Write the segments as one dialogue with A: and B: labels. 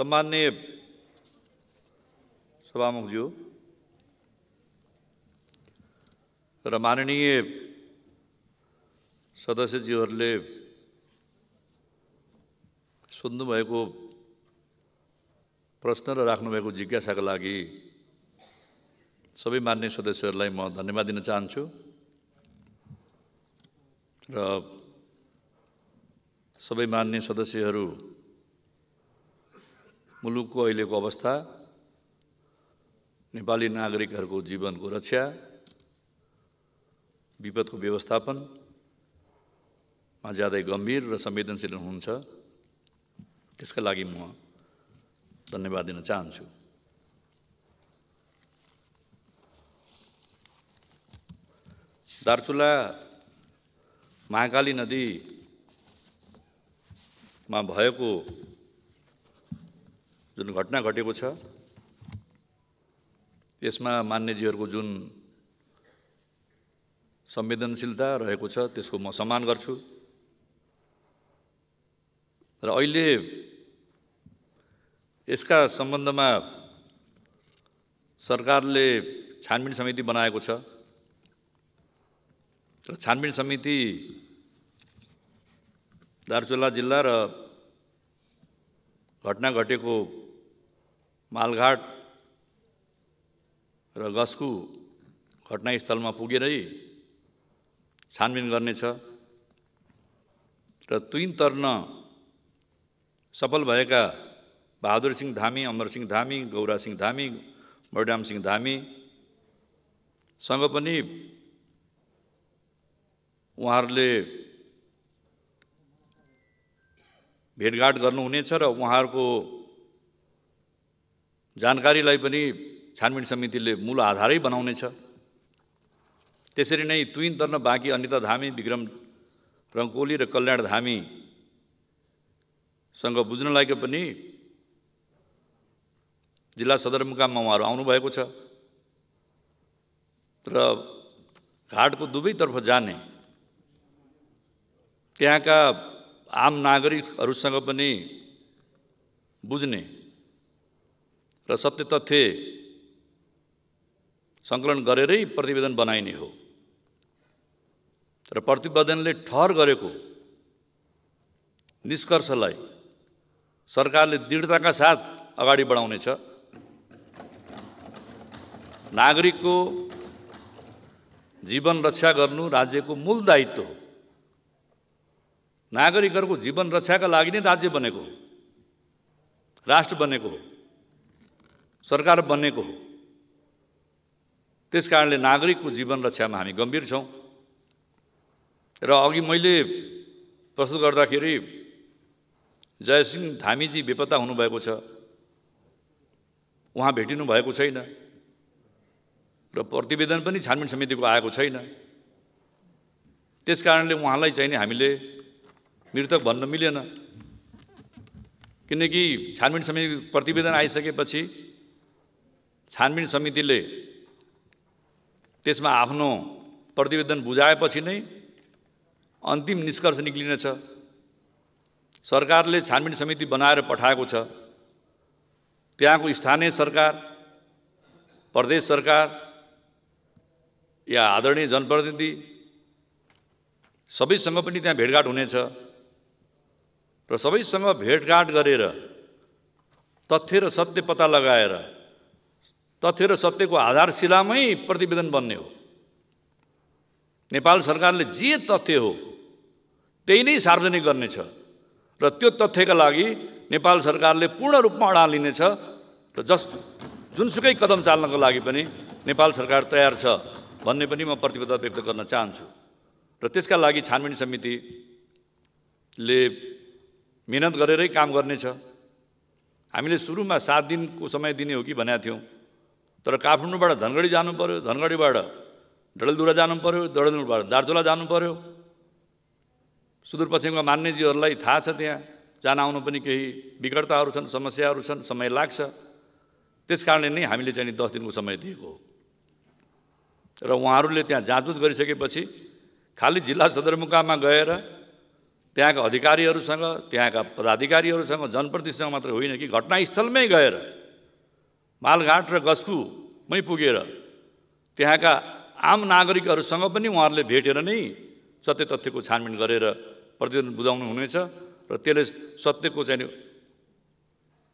A: सम्माननीय सभामुखज्यू र माननीय सदस्यज्यूहरूले सोध्नुभएको प्रश्न र राख्नुभएको जिज्ञासाका लागि सबै मान्य सदस्यहरूलाई म धन्यवाद दिन चाहन्छु र सबै मान्य सदस्यहरू मुलुकको अहिलेको अवस्था, नेपाली नागरिकहरूको जीवनको रक्षा, विपदको व्यवस्थापनमा ज्यादै गम्भीर र संवेदनशील हुनुहुन्छ। त्यसका लागि म धन्यवाद दिन चाहन्छु। दार्चुला महाकाली नदीमा भएको जुन घटना घटेको छ, यसमा मान्यजीहरूको जुन संवेदनशीलता रहेको छ त्यसको म सम्मान गर्छु र अहिले यसका सम्बन्धमा सरकारले छानबिन समिति बनाएको छ र छानबिन समिति दार्चुला जिल्ला र घटना घटेको मालघाट र गस्कु घटनास्थलमा पुगेरै छानबिन गर्नेछ र तुइन तर्न सफल भएका बहादुर सिंह धामी, अमर सिंह धामी, गौरा सिंह धामी, बलराम सिंह धामी सँग पनि उहाँहरूले भेटघाट गर्नुहुनेछ र उहाँहरूको जानकारीलाई पनि छानबिन समितिले मूल आधारै बनाउनेछ। त्यसरी नै तुइन तर्न बाँकी अनिता धामी, विक्रम रङ्कोली र कल्याण धामीसँग बुझ्न लागि पनि जिल्ला सदरमुकाममा उहाँहरू आउनुभएको छ र घाटको दुवैतर्फ जाने त्यहाँका आम नागरिकहरूसँग पनि बुझ्ने र सत्य तथ्य सङ्कलन गरेरै प्रतिवेदन बनाइने हो र प्रतिवेदनले ठहर गरेको निष्कर्षलाई सरकारले दृढताका साथ अगाडि बढाउनेछ। नागरिकको जीवन रक्षा गर्नु राज्यको मूल दायित्व हो। नागरिकहरूको जीवन रक्षाका लागि नै राज्य बनेको हो, राष्ट्र बनेको हो, सरकार बनेको हो। त्यसकारणले नागरिकको जीवन रक्षामा हामी गम्भीर छौँ र अघि मैले प्रस्तुत गर्दाखेरि जयसिंह धामीजी बेपत्ता हुनुभएको छ, उहाँ भेटिनु भएको छैन र प्रतिवेदन पनि छानबिन समितिको आएको छैन। त्यसकारणले उहाँलाई चाहिँ हामीले मृतक भन्न मिलेन, किनकि छानबिन समिति प्रतिवेदन आइसकेपछि छानबिन समितिले त्यसमा आफ्नो प्रतिवेदन बुझाएपछि नै अन्तिम निष्कर्ष निक्लिनेछ। सरकारले छानबिन समिति बनाएर पठाएको छ, त्यहाँको स्थानीय सरकार, प्रदेश सरकार या आदरणीय जनप्रतिनिधि सबैसँग पनि त्यहाँ भेटघाट हुनेछ र सबैसँग भेटघाट गरेर तथ्य र सत्य पत्ता लगाएर तथ्य र सत्यको आधारशिलामै प्रतिवेदन बन्ने हो। नेपाल सरकारले जे तथ्य हो त्यही नै सार्वजनिक गर्नेछ र त्यो तथ्यका लागि नेपाल सरकारले पूर्ण रूपमा अडान लिनेछ र जुनसुकै कदम चाल्नको लागि पनि नेपाल सरकार तयार छ भन्ने पनि म प्रतिबद्धता व्यक्त गर्न चाहन्छु र त्यसका लागि छानबिन समितिले मेहनत गरेरै काम गर्नेछ। हामीले सुरुमा 7 दिनको समय दिने हो कि भनेका थियौँ, तर काठमाडौँबाट धनगढी जानु पर्यो, धनगढीबाट डडेलधुरा जानु पर्यो, डडेलधुराबाट दार्चुला जानु पर्यो। सुदूरपश्चिमका मान्यजीहरूलाई थाहा छ त्यहाँ जान आउनु पनि केही विकटताहरू छन्, समस्याहरू छन्, समय लाग्छ। त्यसकारणले नै हामीले चाहिँ 10 दिनको समय दिएको हो र उहाँहरूले त्यहाँ जाँचबुझ गरिसकेपछि खालि जिल्ला सदरमुकाममा गएर त्यहाँका अधिकारीहरूसँग, त्यहाँका पदाधिकारीहरूसँग, जनप्रतिनिधिसँग मात्र होइन कि घटनास्थलमै गएर मालघाट र गस्कुमै पुगेर त्यहाँका आम नागरिकहरूसँग पनि उहाँहरूले भेटेर नै सत्य तथ्यको छानबिन गरेर प्रतिवेदन बुझाउनु हुनेछ र त्यसले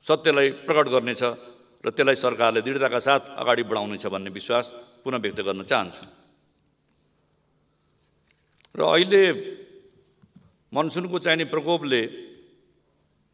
A: सत्यलाई प्रकट गर्नेछ र त्यसलाई सरकारले दृढताका साथ अगाडि बढाउनेछ भन्ने विश्वास पुनः व्यक्त गर्न चाहन्छु। र अहिले मनसुनको चाहिने प्रकोपले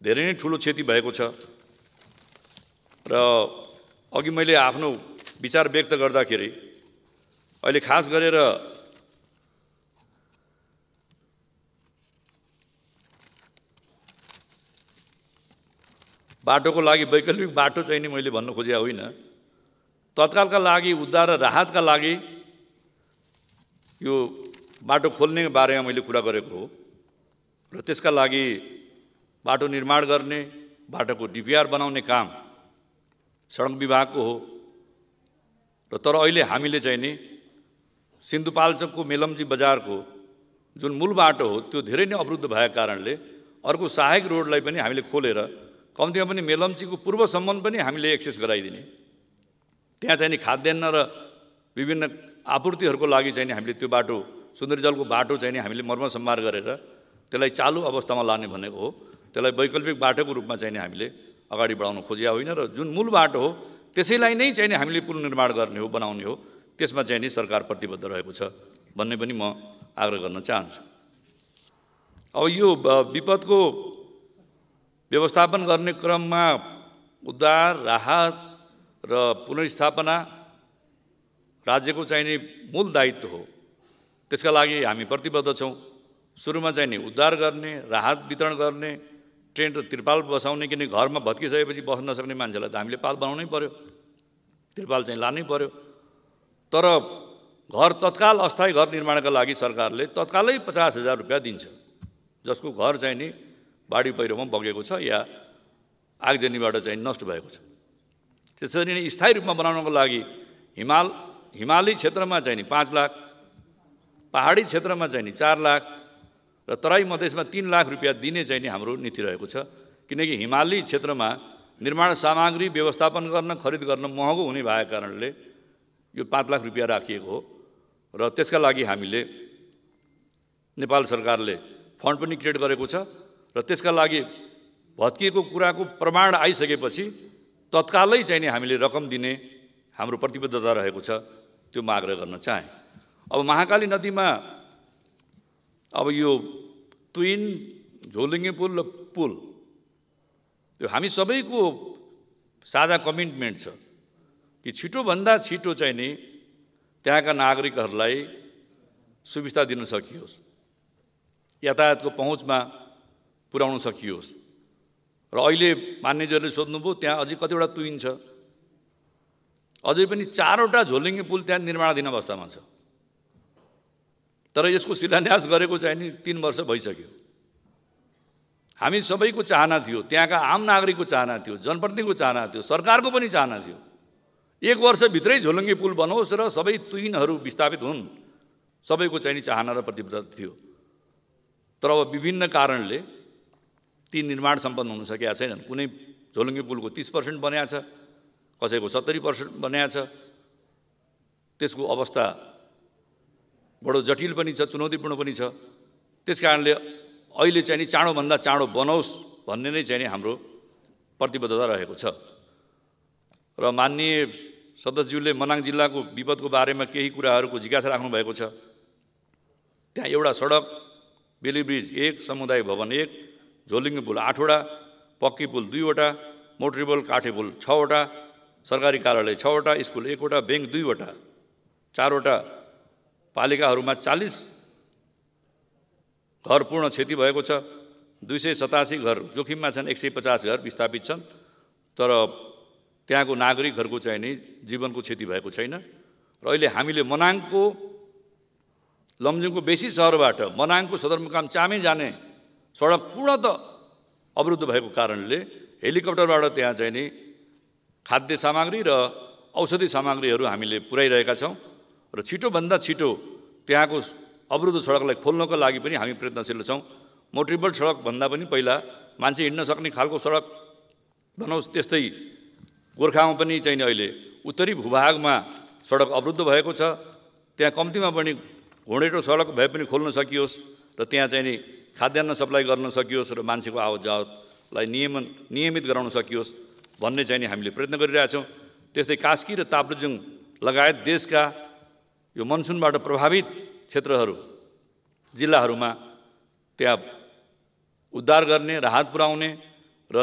A: धेरै नै ठुलो क्षति भएको छ र अघि मैले आफ्नो विचार व्यक्त गर्दाखेरि अहिले खास गरेर बाटोको लागि वैकल्पिक बाटो चाहिँ नि मैले भन्न खोजेको होइन, तत्कालका लागि उद्धार र राहतका लागि यो बाटो खोल्ने बारेमा मैले कुरा गरेको हो र त्यसका लागि बाटो निर्माण गर्ने, बाटोको डिपिआर बनाउने काम सडक विभागको हो र तर अहिले हामीले चाहिँ नि सिन्धुपाल्चोकको मेलम्ची बजारको जुन मूल बाटो हो त्यो धेरै नै अवरुद्ध भएको कारणले अर्को सहायक रोडलाई पनि हामीले खोलेर कम्तीमा पनि मेलम्चीको पूर्वसम्म पनि हामीले एक्सेस गराइदिने, त्यहाँ चाहिँ नि खाद्यान्न र विभिन्न आपूर्तिहरूको लागि चाहिँ नि हामीले त्यो बाटो सुन्दरी जलको बाटो चाहिँ नि हामीले मर्मसम्मार गरेर त्यसलाई चालु अवस्थामा लाने भनेको हो। त्यसलाई वैकल्पिक बाटोको रूपमा चाहिँ नि हामीले अगाडि बढाउन खोजेका होइन र जुन मूल बाटो हो त्यसैलाई नै चाहिँ नि हामीले पुनर्निर्माण गर्ने हो, बनाउने हो, त्यसमा चाहिँ नि सरकार प्रतिबद्ध रहेको छ भन्ने पनि म आग्रह गर्न चाहन्छु। अब यो विपदको व्यवस्थापन गर्ने क्रममा उद्धार, राहत र पुनर्स्थापना राज्यको चाहिने मूल दायित्व हो। त्यसका लागि हामी प्रतिबद्ध छौँ। सुरुमा चाहिँ नि उद्धार गर्ने, राहत वितरण गर्ने, टेन्ट र त्रिपाल बसाउने, किनकि घरमा भत्किसकेपछि बस्न नसक्ने मान्छेलाई त हामीले पाल बनाउनै पर्यो, त्रिपाल चाहिँ लानै पर्यो। तर घर तत्काल अस्थायी घर निर्माणका लागि सरकारले तत्कालै 50,000 रुपियाँ दिन्छ, जसको घर चाहिँ नि बाढी पहिरोमा बगेको छ या आगजनीबाट चाहिँ नष्ट भएको छ। त्यसरी नै स्थायी रूपमा बनाउनको लागि हिमाली क्षेत्रमा चाहिँ नि 5 लाख, पहाडी क्षेत्रमा चाहिँ नि 4 लाख र तराई मधेसमा 3 लाख रुपियाँ दिने चाहिँ नि हाम्रो नीति रहेको छ। किनकि हिमाली क्षेत्रमा निर्माण सामग्री व्यवस्थापन गर्न, खरिद गर्न महँगो हुने भएको कारणले यो 5 लाख रुपियाँ राखिएको हो र त्यसका लागि हामीले नेपाल सरकारले फन्ड पनि क्रिएट गरेको छ र त्यसका लागि भत्किएको कुराको प्रमाण आइसकेपछि तत्कालै चाहिँ नि हामीले रकम दिने हाम्रो प्रतिबद्धता रहेको छ, त्यो म आग्रह गर्न चाहे। अब महाकाली नदीमा अब यो तुइन, झोलुङ्गे पुल र पुल त्यो हामी सबैको साझा कमिटमेन्ट छ कि छिटोभन्दा छिटो चाहिँ नि त्यहाँका नागरिकहरूलाई सुविस्ता दिन सकियोस्, यातायातको पहुँचमा पुर्याउन सकियोस्। र अहिले मान्यजहरूले सोध्नुभयो त्यहाँ अझै कतिवटा तुइन छ, अझै पनि 4वटा झोलुङ्गे पुल त्यहाँ निर्माणाधीन अवस्थामा छ, तर यसको शिलान्यास गरेको चाहिँ नि 3 वर्ष भइसक्यो। हामी सबैको चाहना थियो, त्यहाँका आम नागरिकको चाहना थियो, जनप्रतिनिधिको चाहना थियो, सरकारको पनि चाहना थियो 1 वर्षभित्रै झोलुङ्गे पुल बनोस् र सबै तुइनहरू विस्थापित हुन्, सबैको चाहिँ नि चाहना र प्रतिबद्धता थियो। तर अब विभिन्न कारणले ती निर्माण सम्पन्न हुन सकेका छैनन्। कुनै झोलुङ्गे पुलको 30% बनेको छ, कसैको 70% बनेको छ। त्यसको अवस्था बडो जटिल पनि छ, चुनौतीपूर्ण पनि छ। त्यसकारणले अहिले चाहिँ नि चाँडोभन्दा चाँडो बनोस् भन्ने नै चाहिँ नि हाम्रो प्रतिबद्धता रहेको छ। र माननीय सदस्यज्यूले मनाङ जिल्लाको विपदको बारेमा केही कुराहरूको जिज्ञासा राख्नु भएको छ। त्यहाँ एउटा सडक, बेली ब्रिज 1, समुदाय भवन 1, झोलुङ्गे पुल 8वटा, पक्की पुल 2वटा, मोटरी पुल, काठे पुल 6वटा, सरकारी कार्यालय 6वटा, स्कुल 1वटा, ब्याङ्क 2वटा, 4वटा पालिकाहरूमा 40 घर पूर्ण क्षति भएको छ। 287 घर जोखिममा छन्, 150 घर विस्थापित छन्, तर त्यहाँको नागरिकहरूको चाहिँ नि जीवनको क्षति भएको छैन। र अहिले हामीले मनाङको लमजुङको बेसी सहरबाट मनाङको सदरमुकाम चामे जाने सडक पूर्णतः अवरुद्ध भएको कारणले हेलिकप्टरबाट त्यहाँ चाहिँ नि खाद्य सामग्री र औषधि सामग्रीहरू हामीले पुर्याइरहेका छौँ र छिटोभन्दा छिटो त्यहाँको अवरुद्ध सडकलाई खोल्नको लागि पनि हामी प्रयत्नशील छौँ। मोटरेबल सडकभन्दा पनि पहिला मान्छे हिँड्न सक्ने खालको सडक बनाओस्। त्यस्तै गोर्खामा पनि चाहिँ नि अहिले उत्तरी भूभागमा सडक अवरुद्ध भएको छ, त्यहाँ कम्तीमा पनि घोडेटो सडक भए पनि खोल्न सकियोस् र त्यहाँ चाहिँ नि खाद्यान्न सप्लाई गर्न सकियोस् र मान्छेको आवत जावतलाई नियमित गराउन सकियोस् भन्ने चाहिँ नि हामीले प्रयत्न गरिरहेछौँ। त्यस्तै कास्की र ताप्लेजुङ लगायत देशका यो मनसुनबाट प्रभावित क्षेत्रहरू जिल्लाहरूमा त्यहाँ उद्धार गर्ने, राहत पुर्याउने र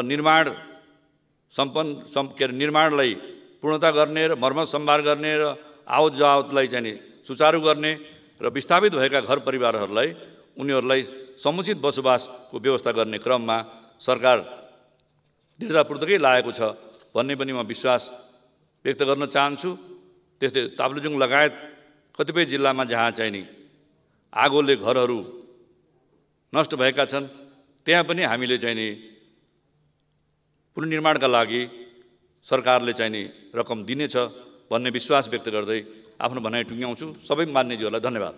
A: निर्माणलाई पूर्णता गर्ने र मर्मत सम्भार गर्ने र आवत जावतलाई चाहिँ नि सुचारू गर्ने र विस्थापित भएका घर परिवारहरूलाई उनीहरूलाई समुचित बसोबासको व्यवस्था गर्ने क्रममा सरकार दृढतापूर्वकै लागेको छ भन्ने पनि म विश्वास व्यक्त गर्न चाहन्छु। त्यस्तै ताप्लेजुङ लगायत कतिपय जिल्लामा जहाँ चाहिँ नि आगोले घरहरू नष्ट भएका छन् त्यहाँ पनि हामीले चाहिँ नि पुनर्निर्माणका लागि सरकारले चाहिँ नि रकम दिनेछ भन्ने विश्वास व्यक्त गर्दै आफ्नो भनाइ टुङ्ग्याउँछु। सबै मान्यज्यूहरूलाई धन्यवाद।